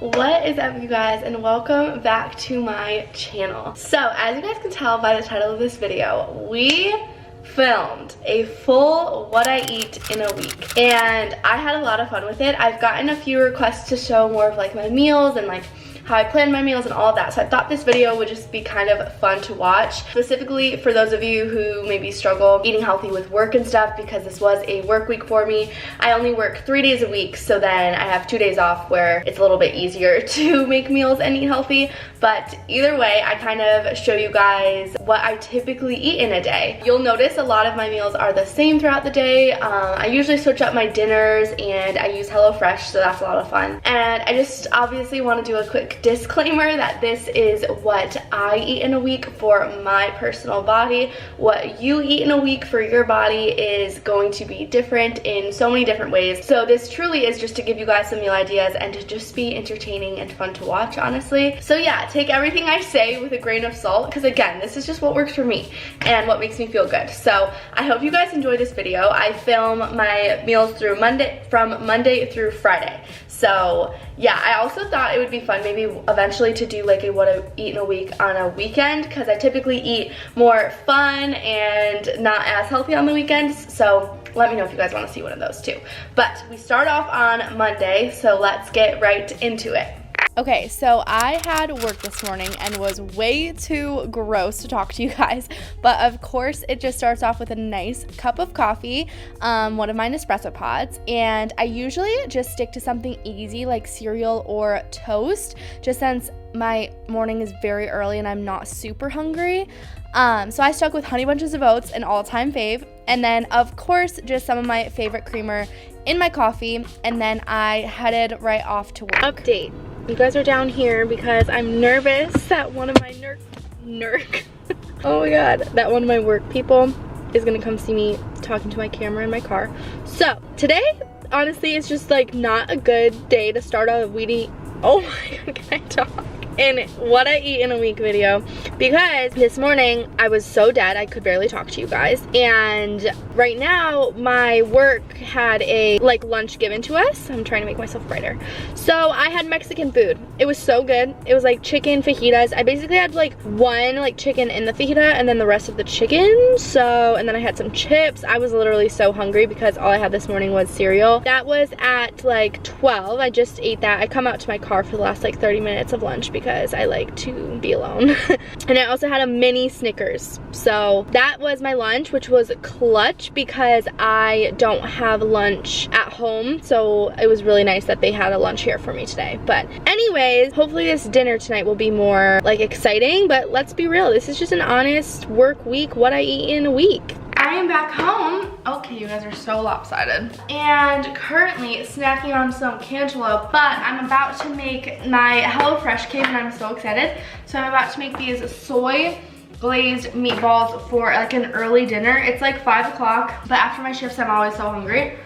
What is up, you guys, and welcome back to my channel. So as you guys can tell by the title of this video, we filmed a full what I eat in a week, and I had a lot of fun with it. I've gotten a few requests to show more of like my meals and like how I plan my meals and all of that, so I thought this video would just be kind of fun to watch, specifically for those of you who maybe struggle eating healthy with work and stuff, because this was a work week for me. I only work 3 days a week, so then I have 2 days off where it's a little bit easier to make meals and eat healthy. But either way, I kind of show you guys what I typically eat in a day. You'll notice a lot of my meals are the same throughout the day. I usually switch up my dinners, and I use HelloFresh, so that's a lot of fun. And I just obviously want to do a quick disclaimer that this is what I eat in a week for my personal body. What you eat in a week for your body is going to be different in so many different ways. So this truly is just to give you guys some meal ideas and to just be entertaining and fun to watch, honestly. So yeah, take everything I say with a grain of salt, because again, this is just what works for me and what makes me feel good. So I hope you guys enjoy this video. I film my meals through from Monday through Friday. So yeah, I also thought it would be fun maybe eventually to do like a what I eat in a week on a weekend, because I typically eat more fun and not as healthy on the weekends. So let me know if you guys want to see one of those too. But we start off on Monday, so let's get right into it. Okay, so I had work this morning and was way too gross to talk to you guys, but of course it just starts off with a nice cup of coffee, one of my Nespresso pods, and I usually just stick to something easy like cereal or toast, just since my morning is very early and I'm not super hungry. So I stuck with Honey Bunches of Oats, an all-time fave, and then of course just some of my favorite creamer in my coffee, and then I headed right off to work. Update. You guys are down here because I'm nervous that one of my oh my god, that one of my work people is gonna come see me talking to my camera in my car. So today, honestly, it's just like not a good day to start a weedy, oh my god, can I talk? In what I eat in a week video, because this morning I was so dead I could barely talk to you guys, and right now my work had a like lunch given to us. I'm trying to make myself brighter. So I had Mexican food. It was so good. It was like chicken fajitas. I basically had like one like chicken in the fajita and then the rest of the chicken. So, and then I had some chips. I was literally so hungry because all I had this morning was cereal. That was at like 12. I just ate that. I come out to my car for the last like 30 minutes of lunch because I like to be alone. And I also had a mini Snickers. So that was my lunch, which was clutch because I don't have lunch at home. So it was really nice that they had a lunch here for me today. But anyways, hopefully this dinner tonight will be more like exciting, but let's be real. This is just an honest work week, what I eat in a week. I am back home. Okay, you guys are so lopsided. And currently snacking on some cantaloupe, but I'm about to make my HelloFresh cake and I'm so excited. So I'm about to make these soy glazed meatballs for like an early dinner. It's like 5 o'clock, but after my shifts I'm always so hungry.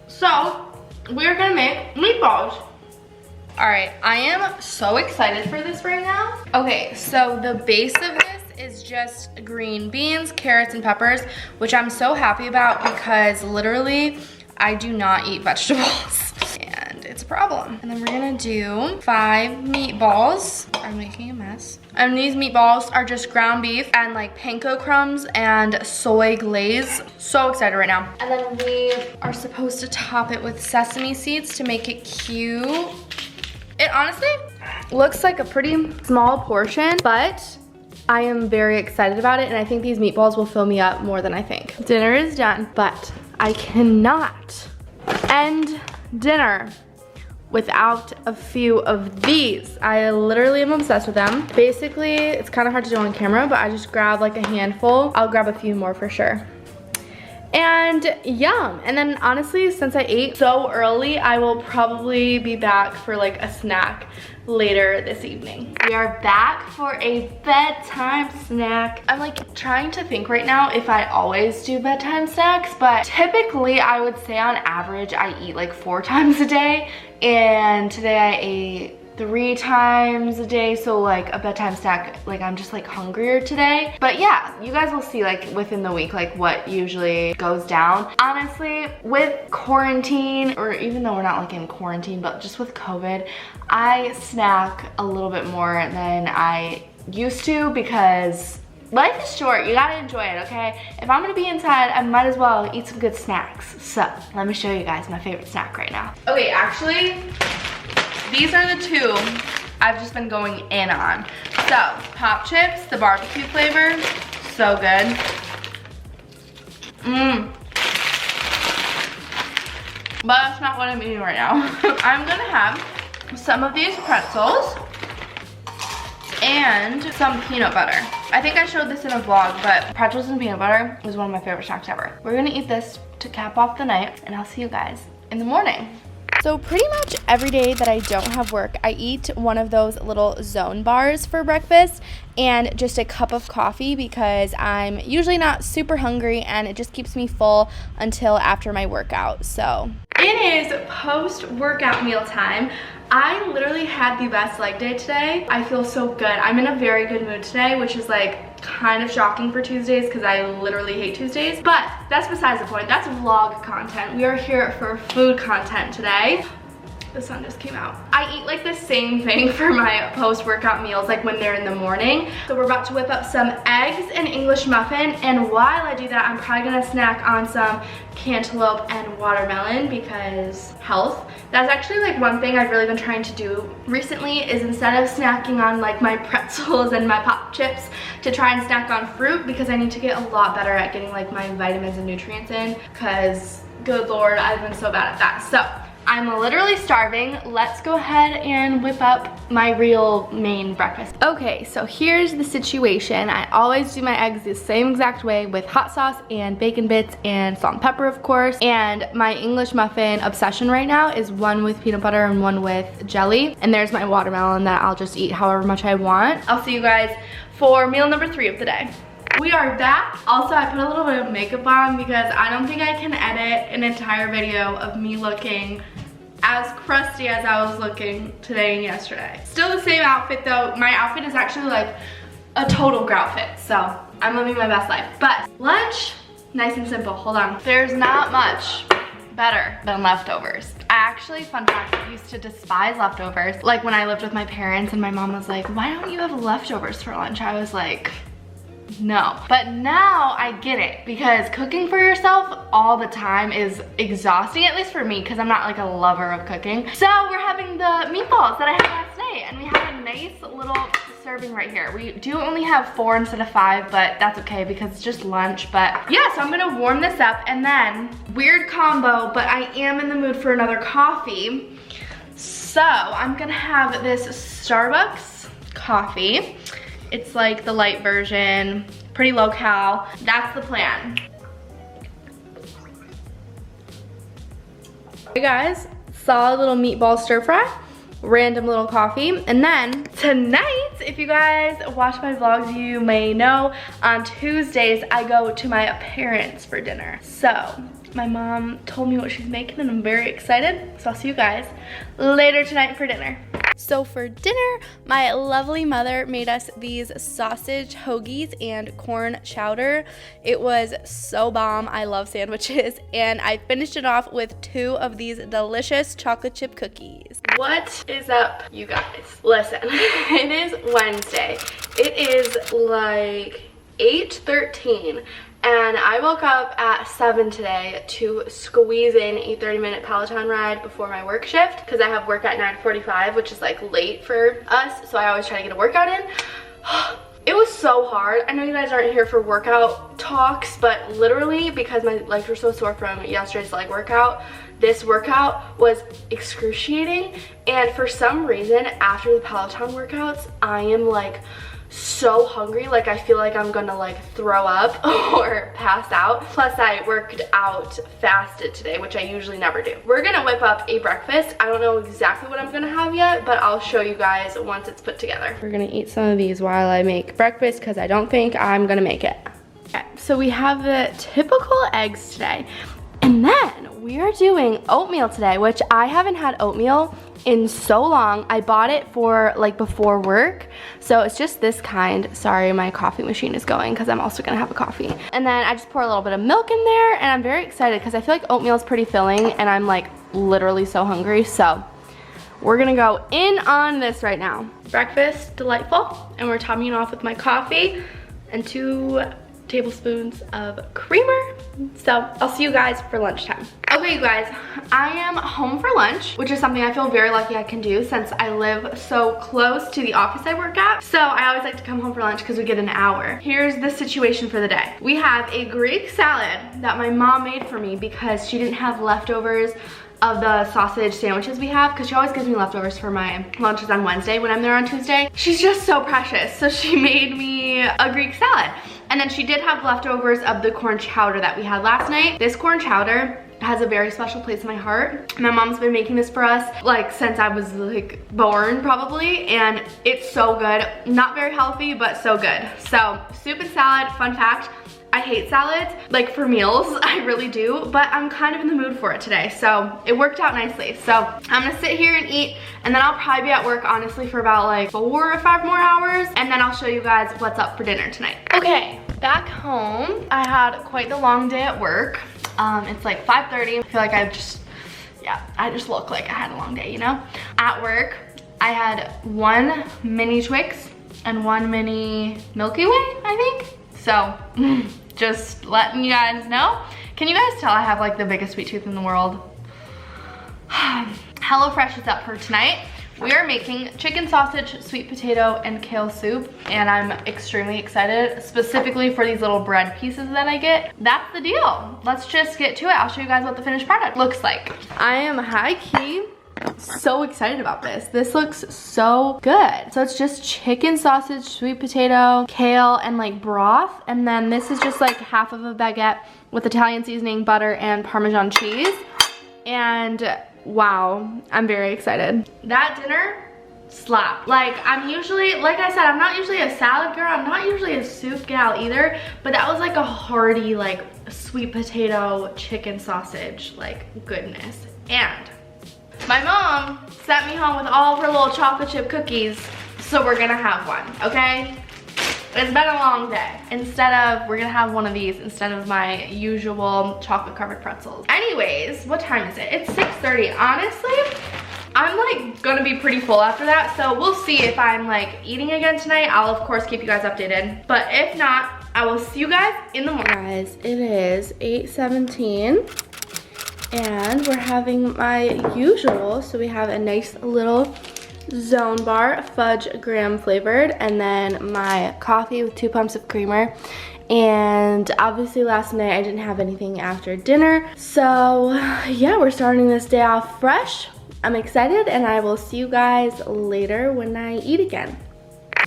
So we're gonna make meatballs. All right, I am so excited for this right now. Okay, so the base of this is just green beans, carrots, and peppers, which I'm so happy about because literally I do not eat vegetables and it's a problem. And then we're gonna do 5 meatballs. I'm making a mess. And these meatballs are just ground beef and like panko crumbs and soy glaze. So excited right now. And then we are supposed to top it with sesame seeds to make it cute. It honestly looks like a pretty small portion, but I am very excited about it, and I think these meatballs will fill me up more than I think. Dinner is done, but I cannot end dinner without a few of these. I literally am obsessed with them. Basically, it's kind of hard to do on camera, but I just grab like a handful. I'll grab a few more for sure. And yum. And then honestly, since I ate so early, I will probably be back for like a snack later this evening. We are back for a bedtime snack. I'm like trying to think right now if I always do bedtime snacks, but typically I would say on average I eat like 4 times a day, and today I ate 3 times a day, so like a bedtime snack, like I'm just like hungrier today. But yeah, you guys will see like within the week like what usually goes down. Honestly, with quarantine, or even though we're not like in quarantine, but just with COVID, I snack a little bit more than I used to because life is short, you gotta enjoy it, okay? If I'm gonna be inside, I might as well eat some good snacks. So, let me show you guys my favorite snack right now. Okay, actually, these are the 2 I've just been going in on. So, Pop Chips, the barbecue flavor, so good. But that's not what I'm eating right now. I'm gonna have some of these pretzels and some peanut butter. I think I showed this in a vlog, but pretzels and peanut butter is one of my favorite snacks ever. We're gonna eat this to cap off the night, and I'll see you guys in the morning. So pretty much every day that I don't have work, I eat one of those little zone bars for breakfast and just a cup of coffee because I'm usually not super hungry and it just keeps me full until after my workout. So it is post-workout meal time. I literally had the best leg day today. I feel so good. I'm in a very good mood today, which is like kind of shocking for Tuesdays because I literally hate Tuesdays. But that's besides the point. That's vlog content. We are here for food content today. The sun just came out. I eat like the same thing for my post-workout meals, like when they're in the morning. So we're about to whip up some eggs and English muffin, and while I do that, I'm probably gonna snack on some cantaloupe and watermelon because health. That's actually like one thing I've really been trying to do recently is instead of snacking on like my pretzels and my Pop Chips, to try and snack on fruit because I need to get a lot better at getting like my vitamins and nutrients in because good Lord, I've been so bad at that. So I'm literally starving. Let's go ahead and whip up my real main breakfast. okay, so here's the situation. I always do my eggs the same exact way with hot sauce and bacon bits and salt and pepper, of course. And my English muffin obsession right now is one with peanut butter and one with jelly. And there's my watermelon that I'll just eat however much I want. I'll see you guys for meal number 3 of the day. We are back. Also, I put a little bit of makeup on because I don't think I can edit an entire video of me looking as crusty as I was looking today and yesterday. Still the same outfit though. My outfit is actually like a total grout fit, so I'm living my best life. But lunch, nice and simple. Hold on. There's not much better than leftovers. I actually, fun fact, used to despise leftovers. Like when I lived with my parents and my mom was like, why don't you have leftovers for lunch? I was like, no. But now I get it because cooking for yourself all the time is exhausting, at least for me, because I'm not like a lover of cooking. So we're having the meatballs that I had last night, and we have a nice little serving right here. We do only have 4 instead of 5, but that's okay because it's just lunch. But yeah, so I'm gonna warm this up, and then weird combo, but I am in the mood for another coffee. So I'm gonna have this Starbucks coffee. It's like the light version, pretty low cal. That's the plan. Hey guys, solid little meatball stir fry, random little coffee. And then tonight, if you guys watch my vlogs, you may know on Tuesdays I go to my parents for dinner. So my mom told me what she's making and I'm very excited. So I'll see you guys later tonight for dinner. So for dinner, my lovely mother made us these sausage hoagies and corn chowder. It was so bomb. I love sandwiches. And I finished it off with 2 of these delicious chocolate chip cookies. What is up, you guys? Listen, it is Wednesday. It is like 8:13. And I woke up at 7 today to squeeze in a 30-minute Peloton ride before my work shift because I have work at 9:45, which is like late for us, so I always try to get a workout in. It was so hard. I know you guys aren't here for workout talks, but literally because my legs were so sore from yesterday's leg workout, this workout was excruciating. And for some reason, after the Peloton workouts, I am like so hungry, like I feel like I'm gonna like throw up or pass out. Plus I worked out fasted today, which I usually never do. We're gonna whip up a breakfast. I don't know exactly what I'm gonna have yet, but I'll show you guys once it's put together. We're gonna eat some of these while I make breakfast because I don't think I'm gonna make it. Okay, so we have the typical eggs today. And then we are doing oatmeal today, which I haven't had oatmeal in so long. I bought it for like before work, so it's just this kind. Sorry, my coffee machine is going because I'm also gonna have a coffee. And then I just pour a little bit of milk in there, and I'm very excited because I feel like oatmeal is pretty filling, and I'm like literally so hungry. So we're gonna go in on this right now. Breakfast, delightful, and we're topping it off with my coffee and 2 tablespoons of creamer. So I'll see you guys for lunchtime. Okay, you guys, I am home for lunch, which is something I feel very lucky I can do since I live so close to the office I work at. So I always like to come home for lunch because we get an hour. Here's the situation for the day. We have a Greek salad that my mom made for me because she didn't have leftovers of the sausage sandwiches we have, because she always gives me leftovers for my lunches on Wednesday when I'm there on Tuesday. She's just so precious. So she made me a Greek salad. And then she did have leftovers of the corn chowder that we had last night. This corn chowder has a very special place in my heart. My mom's been making this for us like since I was like born probably, and it's so good. Not very healthy, but so good. So soup and salad, fun fact, I hate salads, like for meals, I really do, but I'm kind of in the mood for it today, so it worked out nicely. So I'm gonna sit here and eat, and then I'll probably be at work honestly for about like 4 or 5 more hours, and then I'll show you guys what's up for dinner tonight. Okay, back home, I had quite the long day at work. It's like 5:30. I feel like I just look like I had a long day, you know? At work, I had 1 mini Twix and 1 mini Milky Way, I think. So, just letting you guys know. Can you guys tell I have like the biggest sweet tooth in the world? HelloFresh is up for tonight. We are making chicken sausage, sweet potato, and kale soup, and I'm extremely excited, specifically for these little bread pieces that I get. That's the deal. Let's just get to it. I'll show you guys what the finished product looks like. I am high-key so excited about this. This looks so good. So it's just chicken sausage, sweet potato, kale, and like broth. And then this is just like half of a baguette with Italian seasoning, butter, and Parmesan cheese. And wow, I'm very excited. That dinner slap. Like I'm usually, like I said, I'm not usually a salad girl. I'm not usually a soup gal either, but that was like a hearty, like sweet potato, chicken sausage, like goodness. And my mom sent me home with all of her little chocolate chip cookies, so we're gonna have one, okay? It's been a long day. We're gonna have one of these instead of my usual chocolate covered pretzels. Anyways, what time is it? It's 6:30. Honestly, I'm like gonna be pretty full after that, so we'll see if I'm like eating again tonight. I'll of course keep you guys updated, but if not, I will see you guys in the morning. Guys, it is 8:17. And we're having my usual, so we have a nice little Zone bar, fudge graham flavored, and then my coffee with 2 pumps of creamer. And obviously last night I didn't have anything after dinner. So yeah, we're starting this day off fresh. I'm excited, and I will see you guys later when I eat again.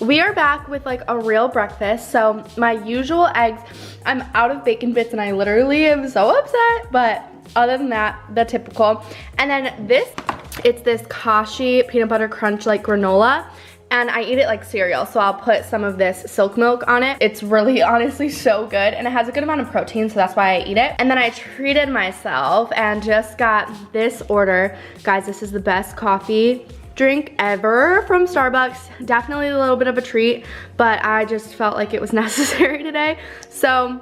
We are back with like a real breakfast. So my usual eggs, I'm out of bacon bits and I literally am so upset, but other than that, the typical. And then this, it's this Kashi peanut butter crunch like granola, and I eat it like cereal, so I'll put some of this silk milk on it. It's really honestly so good, and it has a good amount of protein, so that's why I eat it. And then I treated myself and just got this order. Guys, this is the best coffee drink ever from Starbucks. Definitely a little bit of a treat, but I just felt like it was necessary today. So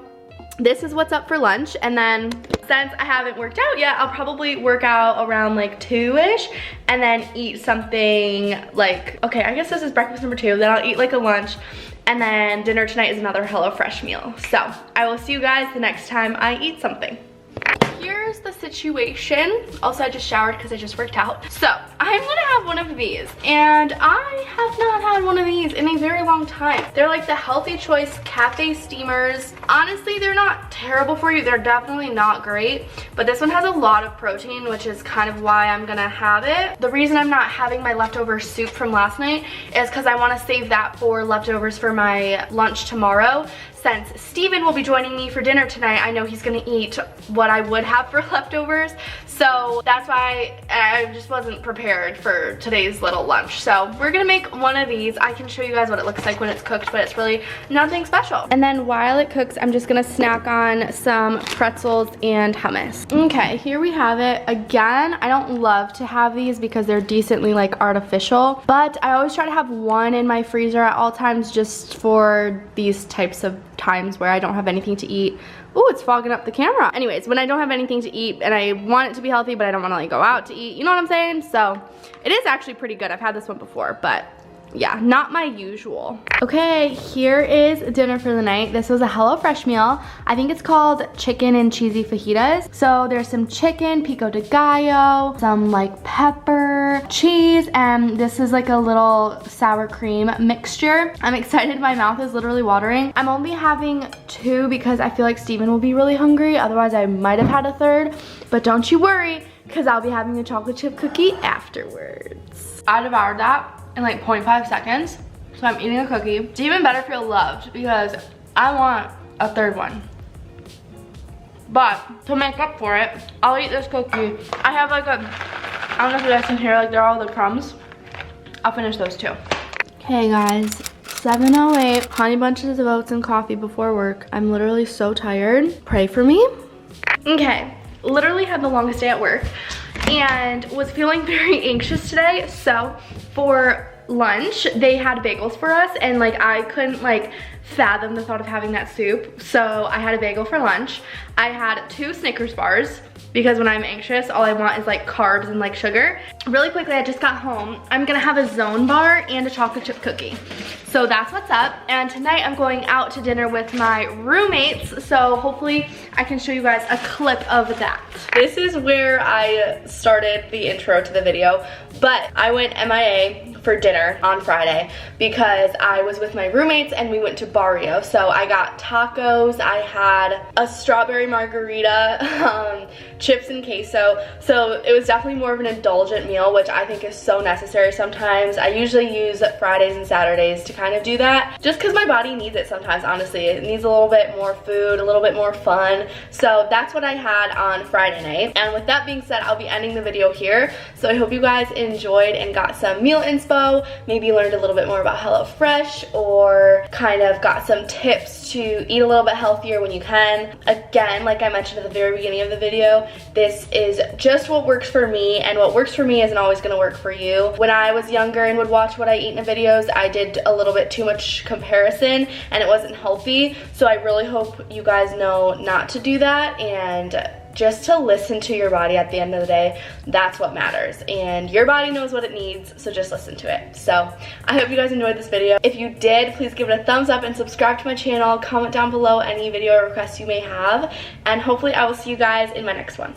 this is what's up for lunch, and then since I haven't worked out yet, I'll probably work out around like 2-ish and then eat something like, okay, I guess this is breakfast number 2, then I'll eat like a lunch, and then dinner tonight is another HelloFresh meal. So I will see you guys the next time I eat something. Here's the situation. Also, I just showered because I just worked out. So I'm gonna have one of these, and I have not had one of these in a very long time. They're like the Healthy Choice cafe steamers. Honestly, they're not terrible for you. They're definitely not great, but this one has a lot of protein, which is kind of why I'm gonna have it. The reason I'm not having my leftover soup from last night is because I want to save that for leftovers for my lunch tomorrow. since Steven will be joining me for dinner tonight, I know he's gonna eat what I would have for leftovers. So that's why I just wasn't prepared for today's little lunch. So we're gonna make one of these. I can show you guys what it looks like when it's cooked, but it's really nothing special. And then while it cooks, I'm just gonna snack on some pretzels and hummus. Okay, here we have it. Again, I don't love to have these because they're decently like artificial, but I always try to have one in my freezer at all times just for these types of times where I don't have anything to eat. Ooh, it's fogging up the camera. Anyways, when I don't have anything to eat and I want it to be healthy, but I don't want to like go out to eat, you know what I'm saying? So it is actually pretty good. I've had this one before, but yeah, not my usual. Okay, here is dinner for the night. This was a HelloFresh meal. I think it's called chicken and cheesy fajitas. So there's some chicken, pico de gallo, some like pepper, cheese, and this is like a little sour cream mixture. I'm excited, my mouth is literally watering. I'm only having 2 because I feel like Steven will be really hungry. Otherwise I might have had a 3rd, but don't you worry, because I'll be having a chocolate chip cookie afterwards. I devoured that in like 0.5 seconds. So I'm eating a cookie. Steven better feel loved because I want a 3rd one. But to make up for it, I'll eat this cookie. I have like a, I don't know if you guys can hear, like there are all the crumbs. I'll finish those too. Okay guys, 7:08, honey bunches of oats and coffee before work. I'm literally so tired. Pray for me. Okay, literally had the longest day at work and was feeling very anxious today. So for lunch, they had bagels for us and like I couldn't like fathom the thought of having that soup. So I had a bagel for lunch. I had 2 Snickers bars because when I'm anxious, all I want is like carbs and like sugar. Really quickly, I just got home. I'm gonna have a Zone bar and a chocolate chip cookie. So that's what's up. And tonight I'm going out to dinner with my roommates. So hopefully I can show you guys a clip of that. This is where I started the intro to the video, but I went MIA for dinner on Friday because I was with my roommates and we went to Barrio. So I got tacos, I had a strawberry margarita, chips and queso. So it was definitely more of an indulgent meal, which I think is so necessary sometimes. I usually use Fridays and Saturdays to kind of do that just because my body needs it sometimes, honestly. It needs a little bit more food, a little bit more fun. So that's what I had on Friday night. And with that being said, I'll be ending the video here. So I hope you guys enjoyed and got some meal inspo, maybe learned a little bit more about HelloFresh, or kind of got some tips to eat a little bit healthier when you can. Again, like I mentioned at the very beginning of the video, this is just what works for me, and what works for me isn't always gonna work for you. When I was younger and would watch what I eat in the videos, I did a little bit too much comparison and it wasn't healthy. So I really hope you guys know not to do that and just to listen to your body at the end of the day. That's what matters, and your body knows what it needs, so just listen to it. So I hope you guys enjoyed this video. If you did, please give it a thumbs up and subscribe to my channel. Comment down below any video requests you may have, and hopefully I will see you guys in my next one.